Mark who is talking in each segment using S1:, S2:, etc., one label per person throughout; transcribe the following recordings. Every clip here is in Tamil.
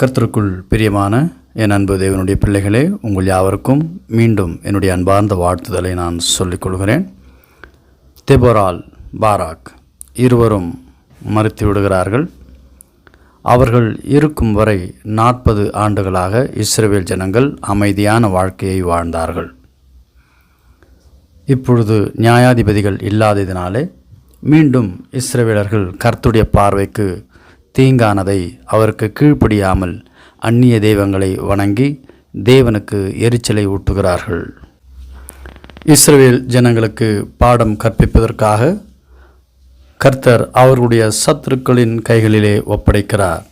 S1: கர்த்தருக்குள் பிரியமான என் அன்பு தேவனுடைய பிள்ளைகளே, உங்கள் யாவருக்கும் மீண்டும் என்னுடைய அன்பார்ந்த வாழ்த்துதலை நான் சொல்லிக்கொள்கிறேன். தெபோரால், பாராக் இருவரும் மறுத்து விடுகிறார்கள். அவர்கள் இருக்கும் வரை 40 ஆண்டுகளாக இஸ்ரவேல் ஜனங்கள் அமைதியான வாழ்க்கையை வாழ்ந்தார்கள். இப்பொழுது நியாயாதிபதிகள் இல்லாததினாலே மீண்டும் இஸ்ரவேலர்கள் கர்த்தருடைய பார்வைக்கு தீங்கானதை அவருக்கு கீழ்ப்படியாமல் அந்நிய தெய்வங்களை வணங்கி தேவனுக்கு எரிச்சலை ஊட்டுகிறார்கள். இஸ்ரவேல் ஜனங்களுக்கு பாடம் கற்பிப்பதற்காக கர்த்தர் அவர்களுடைய சத்துருக்களின் கைகளிலே ஒப்படைக்கிறார்.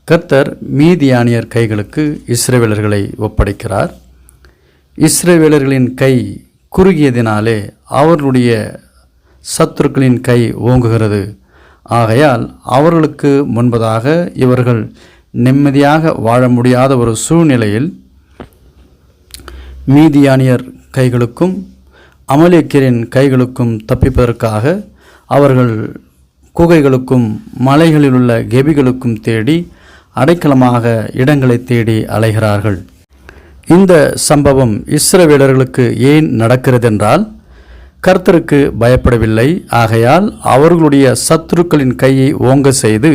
S1: கர்த்தர் மீதியானியர் கைகளுக்கு இஸ்ரவேலர்களை ஒப்படைக்கிறார். இஸ்ரவேலர்களின் கை குறுகியதினாலே அவர்களுடைய சத்துருக்களின் கை ஓங்குகிறது. ஆகையால் அவர்களுக்கு முன்பதாக இவர்கள் நிம்மதியாக வாழ முடியாத ஒரு சூழ்நிலையில் மீதியானியர் கைகளுக்கும் அமலேக்கியரின் கைகளுக்கும் தப்பிப்பதற்காக அவர்கள் குகைகளுக்கும் மலைகளில் உள்ள கெபிகளுக்கும் தேடி அடைக்கலமாக இடங்களை தேடி அலைகிறார்கள். இந்த சம்பவம் இஸ்ரவேலர்களுக்கு ஏன் நடக்கிறதென்றால், கர்த்தருக்கு பயப்படவில்லை. ஆகையால் அவர்களுடைய சத்துருக்களின் கையை ஓங்க செய்து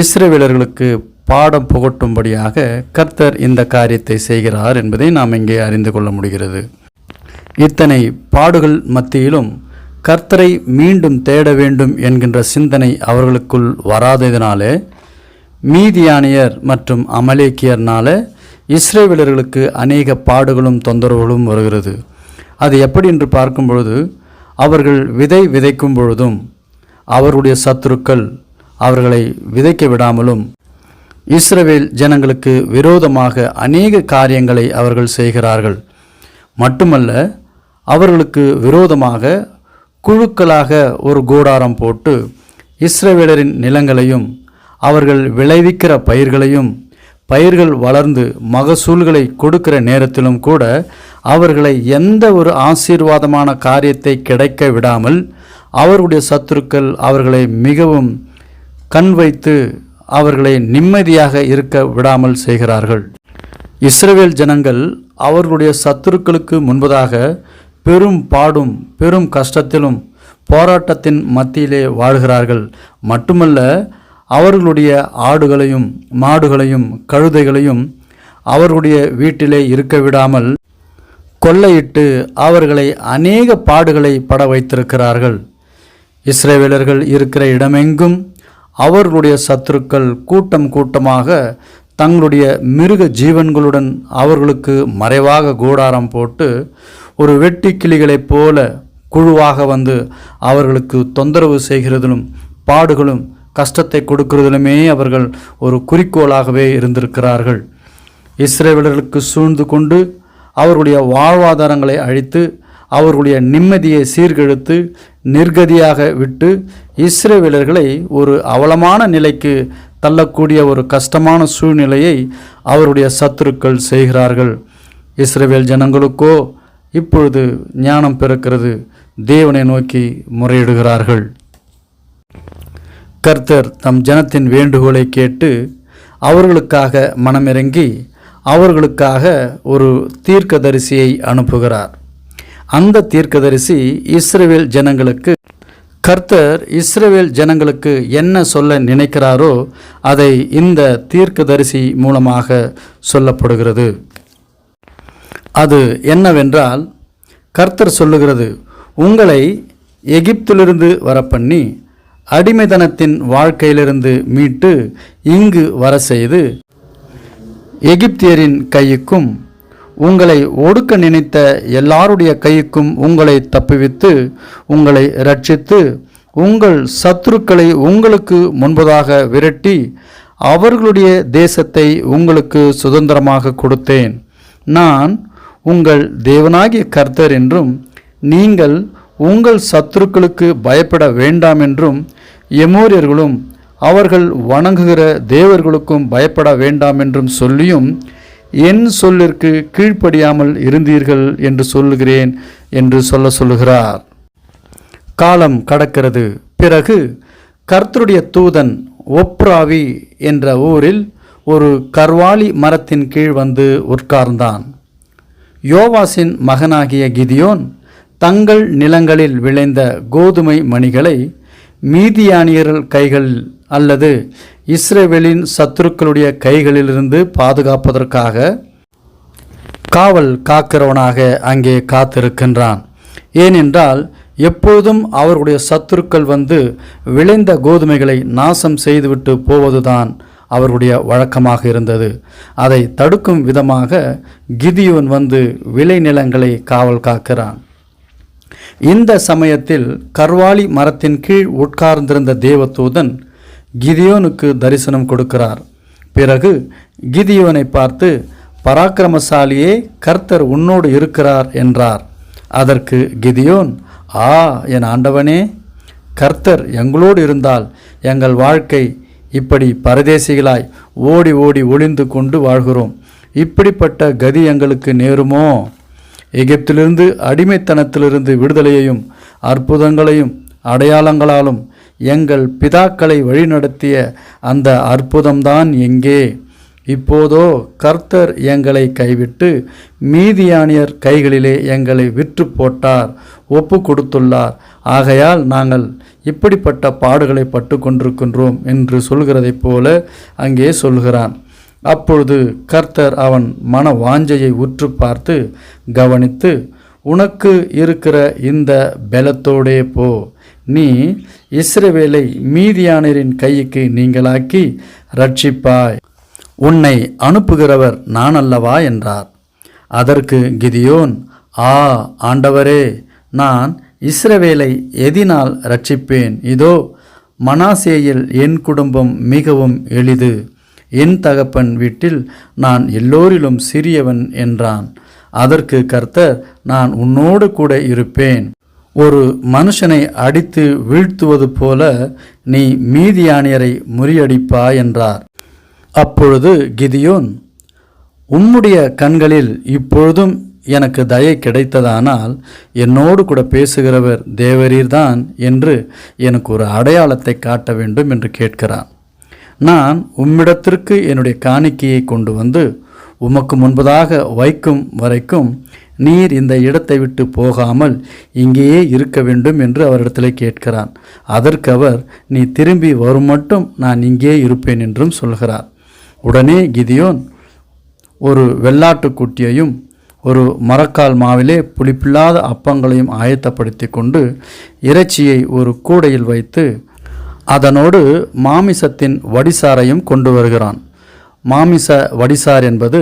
S1: இஸ்ரவேலர்களுக்கு பாடம் புகட்டும்படியாக கர்த்தர் இந்த காரியத்தை செய்கிறார் என்பதை நாம் இங்கே அறிந்து கொள்ள முடிகிறது. இத்தனை பாடுகள் மத்தியிலும் கர்த்தரை மீண்டும் தேட வேண்டும் என்கின்ற சிந்தனை அவர்களுக்குள் வராததினாலே மீதியானியர் மற்றும் அமலேக்கியர்னால இஸ்ரவேலர்களுக்கு அநேக பாடுகளும் தொந்தரவுகளும் வருகிறது. அது எப்படி என்று பார்க்கும் பொழுது, அவர்கள் விதைக்கும் பொழுதும் அவருடைய சத்துருக்கள் அவர்களை விதைக்க விடாமலும் இஸ்ரவேல் ஜனங்களுக்கு விரோதமாக அநேக காரியங்களை அவர்கள் செய்கிறார்கள். மட்டுமல்ல, அவர்களுக்கு விரோதமாக குழுக்களாக ஒரு கூடாரம் போட்டு இஸ்ரவேலரின் நிலங்களையும் அவர்கள் விளைவிக்கிற பயிர்கள் வளர்ந்து மகசூல்களை கொடுக்கிற நேரத்திலும் கூட அவர்களை எந்த ஒரு ஆசீர்வாதமான காரியத்தை கிடைக்க விடாமல் அவர்களுடைய சத்துருக்கள் அவர்களை மிகவும் கண் வைத்து அவர்களை நிம்மதியாக இருக்க விடாமல் செய்கிறார்கள். இஸ்ரவேல் ஜனங்கள் அவர்களுடைய சத்துருக்களுக்கு முன்பதாக பெரும் பாடும் பெரும் கஷ்டத்திலும் போராட்டத்தின் மத்தியிலே வாழ்கிறார்கள். மட்டுமல்ல, அவர்களுடைய ஆடுகளையும் மாடுகளையும் கழுதைகளையும் அவர்களுடைய வீட்டிலே இருக்க விடாமல் கொள்ளையிட்டு அவர்களை அநேக பாடுகளை பட வைத்திருக்கிறார்கள். இஸ்ரவேலர்கள் இருக்கிற இடமெங்கும் அவர்களுடைய சத்துருக்கள் கூட்டம் கூட்டமாக தங்களுடைய மிருக ஜீவன்களுடன் அவர்களுக்கு மறைவாக கூடாரம் போட்டு ஒரு வெட்டி கிளிகளைப் போல குழுவாக வந்து அவர்களுக்கு தொந்தரவு செய்கிறதிலும் பாடுகளும் கஷ்டத்தை கொடுக்கிறதிலுமே அவர்கள் ஒரு குறிக்கோளாகவே இருந்திருக்கிறார்கள். இஸ்ரவேலர்களுக்கு சூழ்ந்து கொண்டு அவர்களுடைய வாழ்வாதாரங்களை அழித்து அவர்களுடைய நிம்மதியை சீர்கெடுத்து நிர்கதியாக விட்டு இஸ்ரவேலர்களை ஒரு அவலமான நிலைக்கு தள்ளக்கூடிய ஒரு கஷ்டமான சூழ்நிலையை அவருடைய சத்துருக்கள் செய்கிறார்கள். இஸ்ரவேல் ஜனங்களுக்கோ இப்பொழுது ஞானம் பிறக்கிறது. தேவனை நோக்கி முறையிடுகிறார்கள். கர்த்தர் தம் ஜனத்தின் வேண்டுகோளை கேட்டு அவர்களுக்காக மனமிறங்கி அவர்களுக்காக ஒரு தீர்க்கதரிசியை அனுப்புகிறார். அந்த தீர்க்கதரிசி இஸ்ரவேல் ஜனங்களுக்கு கர்த்தர் இஸ்ரவேல் ஜனங்களுக்கு என்ன சொல்ல நினைக்கிறாரோ அதை இந்த தீர்க்கதரிசி மூலமாக சொல்லப்படுகிறது. அது என்னவென்றால், கர்த்தர் சொல்லுகிறது, உங்களை எகிப்திலிருந்து வரப்பண்ணி அடிமைத்தனத்தின் வாழ்க்கையிலிருந்து மீட்டு இங்கு வர செய்து எகிப்தியரின் கைக்கும் உங்களை ஒடுக்க நினைத்த எல்லாருடைய கைக்கும் உங்களை தப்புவித்து உங்களை இரட்சித்து உங்கள் சத்துருக்களை உங்களுக்கு முன்பதாக விரட்டி அவர்களுடைய தேசத்தை உங்களுக்கு சுதந்திரமாக கொடுத்தேன். நான் உங்கள் தேவனாகிய கர்த்தர் என்றும் நீங்கள் உங்கள் சத்துருக்களுக்கு பயப்பட வேண்டாம் என்றும் எமோரியர்களும் அவர்கள் வணங்குகிற தேவர்களுக்கும் பயப்பட வேண்டாம் என்றும் சொல்லியும் என் சொல்லிற்கு கீழ்ப்படியாமல் இருந்தீர்கள் என்று சொல்லுகிறேன் என்று சொல்லுகிறார். காலம் கடக்கிறது. பிறகு கர்த்தருடைய தூதன் ஒப்ராவி என்ற ஊரில் ஒரு கர்வாலி மரத்தின் கீழ் வந்து உட்கார்ந்தான். யோவாசின் மகனாகிய கிதியோன் தங்கள் நிலங்களில் விளைந்த கோதுமை மணிகளை மீதியானியர்கள் கைகளில் அல்லது இஸ்ரவேலின் சத்துருக்களுடைய கைகளிலிருந்து பாதுகாப்பதற்காக காவல் காக்கிறவனாக அங்கே காத்திருக்கின்றான். ஏனென்றால் எப்பொழுதும் அவர்களுடைய சத்துருக்கள் வந்து விளைந்த கோதுமைகளை நாசம் செய்துவிட்டு போவதுதான் அவர்களுடைய வழக்கமாக இருந்தது. அதை தடுக்கும் விதமாக கிதியோன் வந்து விளைநிலங்களை காவல் காக்கிறான். இந்த சமயத்தில் கர்வாலி மரத்தின் கீழ் உட்கார்ந்திருந்த தேவதூதன் கிதியோனுக்கு தரிசனம் கொடுக்கிறார். பிறகு கிதியோனை பார்த்து, பராக்கிரமசாலியே, கர்த்தர் உன்னோடு இருக்கிறார் என்றார். அதற்கு கிதியோன், ஆ என் ஆண்டவனே, கர்த்தர் எங்களோடு இருந்தால் எங்கள் வாழ்க்கை இப்படி பரதேசிகளாய் ஓடி ஓடி ஒளிந்து கொண்டு வாழ்கிறோம். இப்படிப்பட்ட கதி எங்களுக்கு நேருமோ? எகிப்திலிருந்து அடிமைத்தனத்திலிருந்து விடுதலையையும் அற்புதங்களையும் அடையாளங்களாலும் எங்கள் பிதாக்களை வழிநடத்திய அந்த அற்புதம்தான் எங்கே? இப்போதோ கர்த்தர் எங்களை கைவிட்டு மீதியானியர் கைகளிலே எங்களை விற்று போட்டார், ஒப்பு கொடுத்துள்ளார். ஆகையால் நாங்கள் இப்படிப்பட்ட பாடுகளை பட்டு கொண்டிருக்கின்றோம் என்று சொல்கிறதைப் போல அங்கே சொல்கிறான். அப்பொழுது கர்த்தர் அவன் மன வாஞ்சையை உற்று பார்த்து கவனித்து, உனக்கு இருக்கிற இந்த பலத்தோடே போ, நீ இஸ்ரவேலை மீதியானியரின் கைக்கு நீங்களாக்கி ரட்சிப்பாய், உன்னை அனுப்புகிறவர் நான் அல்லவா என்றார். அதற்கு கிதியோன், ஆ ஆண்டவரே, நான் இஸ்ரவேலை எதினால் ரட்சிப்பேன்? இதோ மனாசேயில் என் குடும்பம் மிகவும் எளிது, என் தகப்பன் வீட்டில் நான் எல்லோரிலும் சிறியவன் என்றான். அதற்கு கர்த்தர், நான் உன்னோடு கூட இருப்பேன். ஒரு மனுஷனை அடித்து வீழ்த்துவது போல நீ மீதியானியரை முறியடிப்பாய் என்றார். அப்பொழுது கிதியோன், உம்முடைய கண்களில் இப்பொழுதும் எனக்கு தயை கிடைத்ததானால் என்னோடு கூட பேசுகிறவர் தேவரீர்தான் என்று எனக்கு ஒரு அடையாளத்தை காட்ட வேண்டும் என்று கேட்கிறான். நான் உம்மிடத்திற்கு என்னுடைய காணிக்கையை கொண்டு வந்து உமக்கு முன்பதாக வைக்கும் வரைக்கும் நீர் இந்த இடத்தை விட்டு போகாமல் இங்கேயே இருக்க வேண்டும் என்று அவரிடத்தில் கேட்கிறான். அதற்கு அவர், நீ திரும்பி வரும் மட்டும் நான் இங்கே இருப்பேன் என்றும் சொல்கிறார். உடனே கிதியோன் ஒரு வெள்ளாட்டுக்குட்டியையும் ஒரு மரக்கால் மாவிலே புளிப்பில்லாத அப்பங்களையும் ஆயத்தப்படுத்தி கொண்டு இறைச்சியை ஒரு கூடையில் வைத்து அதனோடு மாமிசத்தின் வடிசாரையும் கொண்டு வருகிறான். மாமிச வடிசார் என்பது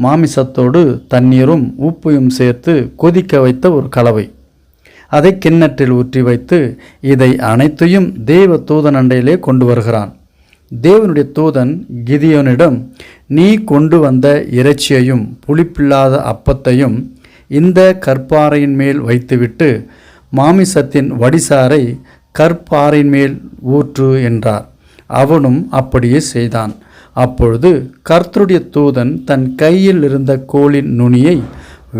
S1: மாமிசத்தோடு தண்ணீரும் உப்பையும் சேர்த்து கொதிக்க வைத்த ஒரு கலவை. அதை கிண்ணற்றில் ஊற்றி வைத்து இதை அனைத்தையும் தேவ தூதன் அண்டையிலே கொண்டு வருகிறான். தேவனுடைய தூதன் கிதியோனிடம், நீ கொண்டு வந்த இறைச்சியையும் புளிப்பில்லாத அப்பத்தையும் இந்த கற்பாறையின் மேல் வைத்துவிட்டு மாமிசத்தின் வடிசாரை கற்பாறையின் மேல் ஊற்று என்றார். அவனும் அப்படியே செய்தான். அப்பொழுது கர்த்தருடைய தூதன் தன் கையில் இருந்த கோலின் நுனியை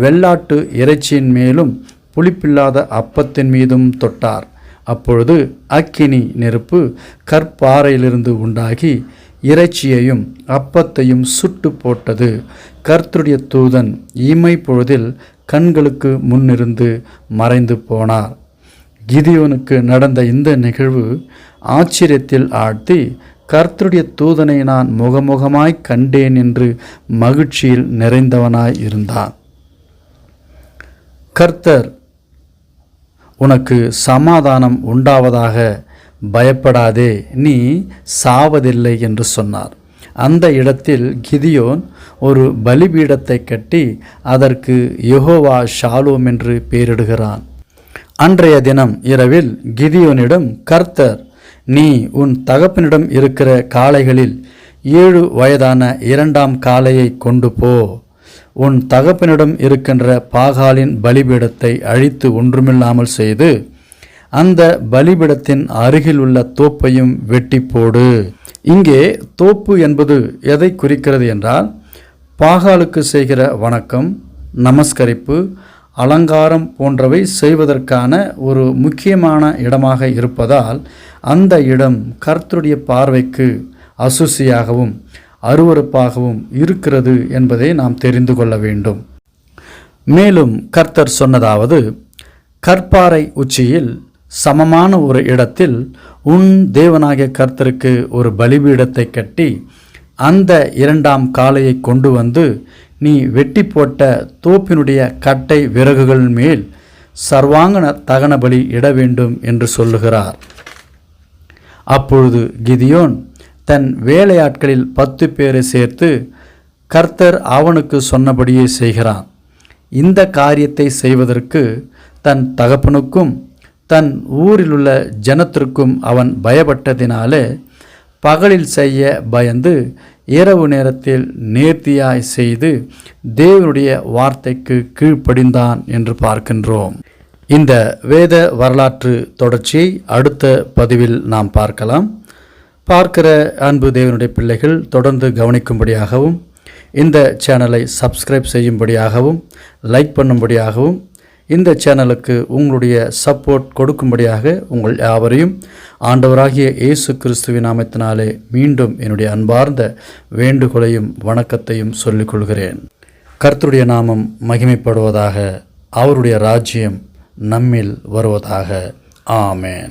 S1: வெள்ளாட்டு இறைச்சியின் மேலும் புளிப்பில்லாத அப்பத்தின் மீதும் தொட்டார். அப்பொழுது அக்கினி நெருப்பு கற்பாறையிலிருந்து உண்டாகி இறைச்சியையும் அப்பத்தையும் சுட்டு போட்டது. கர்த்தருடைய தூதன் இமை பொழுதில் கண்களுக்கு முன்னிருந்து மறைந்து போனார். கிதியோனுக்கு நடந்த இந்த நிகழ்வு ஆச்சரியத்தில் ஆழ்த்தி, கர்த்தருடைய தூதனை நான் முகமுகமாய் கண்டேன் என்று மகிழ்ச்சியில் நிறைந்தவனாய் இருந்தான். கர்த்தர் உனக்கு சமாதானம் உண்டாவதாக, பயப்படாதே, நீ சாவதில்லை என்று சொன்னார். அந்த இடத்தில் கிதியோன் ஒரு பலிபீடத்தை கட்டி அதற்கு யெகோவா ஷாலோம் என்று பெயரிடுகிறான். அன்றைய தினம் இரவில் கிதியோனிடம் கர்த்தர், நீ உன் தகப்பனிடம் இருக்கிற காளைகளில் 7 வயதான 2ஆம் காளையை கொண்டு போ, உன் தகப்பனிடம் இருக்கின்ற பாகாலின் பலிபீடத்தை அழித்து ஒன்றுமில்லாமல் செய்து அந்த பலிபீடத்தின் அருகில் உள்ள தோப்பையும் வெட்டி போடு. இங்கே தோப்பு என்பது எதை குறிக்கிறது என்றால், பாகாலுக்கு செய்கிற வணக்கம், நமஸ்கரிப்பு, அலங்காரம் போன்றவை செய்வதற்கான ஒரு முக்கியமான இடமாக இருப்பதால் அந்த இடம் கர்த்தருடைய பார்வைக்கு அசுசியாகவும் அருவருப்பாகவும் இருக்கிறது என்பதை நாம் தெரிந்து கொள்ள வேண்டும். மேலும் கர்த்தர் சொன்னதாவது, கற்பாறை உச்சியில் சமமான ஒரு இடத்தில் உன் தேவனாகிய கர்த்தருக்கு ஒரு பலிபீடத்தை கட்டி அந்த 2ஆம் காளையை கொண்டு வந்து நீ வெட்டி போட்ட தோப்பினுடைய கட்டை விறகுகள் மேல் சர்வாங்கன தகன பலி இட வேண்டும் என்று சொல்லுகிறார். அப்பொழுது கிதியோன் தன் வேலையாட்களில் 10 பேரை சேர்த்து கர்த்தர் அவனுக்கு சொன்னபடியே செய்கிறான். இந்த காரியத்தை செய்வதற்கு தன் தகப்பனுக்கும் தன் ஊரிலுள்ள ஜனத்திற்கும் அவன் பயப்பட்டதினாலே பகலில் செய்ய பயந்து இரவு நேரத்தில் நேர்த்தியாய் செய்து தேவனுடைய வார்த்தைக்கு கீழ்ப்படிந்தான் என்று பார்க்கின்றோம். இந்த வேத வரலாற்று தொடர்ச்சியை அடுத்த பதிவில் நாம் பார்க்கலாம். பார்க்கிற அன்பு தேவனுடைய பிள்ளைகள் தொடர்ந்து கவனிக்கும்படியாகவும், இந்த சேனலை சப்ஸ்கிரைப் செய்யும்படியாகவும், லைக் பண்ணும்படியாகவும், இந்த சேனலுக்கு உங்களுடைய சப்போர்ட் கொடுக்கும்படியாக உங்கள் யாவரையும் ஆண்டவராகிய இயேசு கிறிஸ்துவின் நாமத்தினாலே மீண்டும் என்னுடைய அன்பார்ந்த வேண்டுகோளையும் வணக்கத்தையும் சொல்லிக் கொள்கிறேன். கர்த்தருடைய நாமம் மகிமைப்படுவதாக, அவருடைய ராஜ்யம் நம்மில் வருவதாக. ஆமென்.